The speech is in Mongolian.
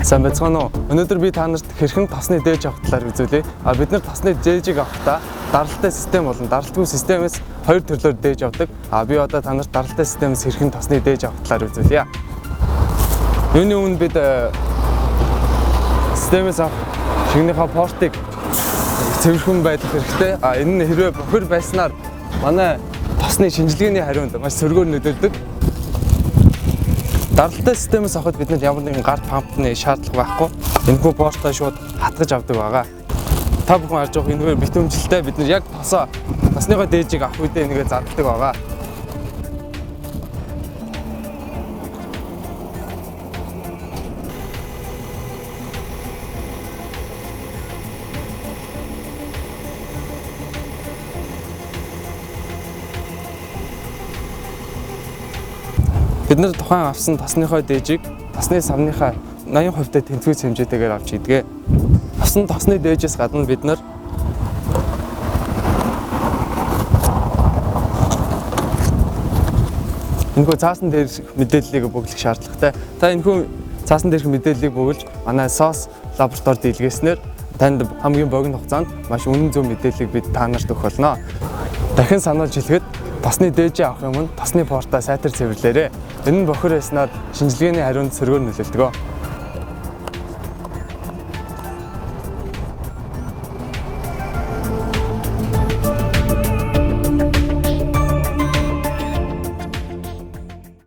Сайн байцгаана уу? Өнөөдөр би та нарт хэрхэн тосны дээж авах талаар үзүүлье. Бид нар тосны дээжийг авахдаа даралтай систем болон даралтгүй системээс хоёр төрлөөр дээж авдаг. Би одоо та нарт даралтай системээс хэрхэн тосны дээж авах талаар үзүүлье. Юуны өмнө бид системээс авах шигнийхээ портыг цэвэрхэн байдах хэрэгтэй. Энэ нь хэрвээ бохир байснаар манай тосны шинжилгээний хариунд маш сөргөөр нөлөөлдөг. Даралтай системээс авахд бид ямар нэгэн гар пампны шаардлага байхгүй. Энэхүү портоо шууд хатгаж авдаг байгаа. Та бүхэн харж байгаа энэгээр битүүмжлэлтэй бид нар яг тосныхоо дээжийг авах үедээ энэгээ заддаг байгаа. Бид нар тухайн авсан тосныхоо дээжийг тосны самныхаа 80% тэнцвүүц хэмжээтэйгээр авч идгээ. Авсан тосны дээжээс гадна бид нар энэхүү цаасан дээрх мэдээллийг бөглөх шаардлагатай. Та энэхүү цаасан дээрх мэдээллийг бөглөж манай SOS лабораторид илгээснээр танд хамгийн богино хугацаанд маш үнэн зөв мэдээллийг бид та нарт өгөх болно. Дахин сануулж хэлэхэд тосны дээжээ авах юм нь тосны портоо сайтар цэвэрлээрэй. Энэ нь бохир байснаар шинжилгээний хариунд сөргөөр нөлөөлдөг.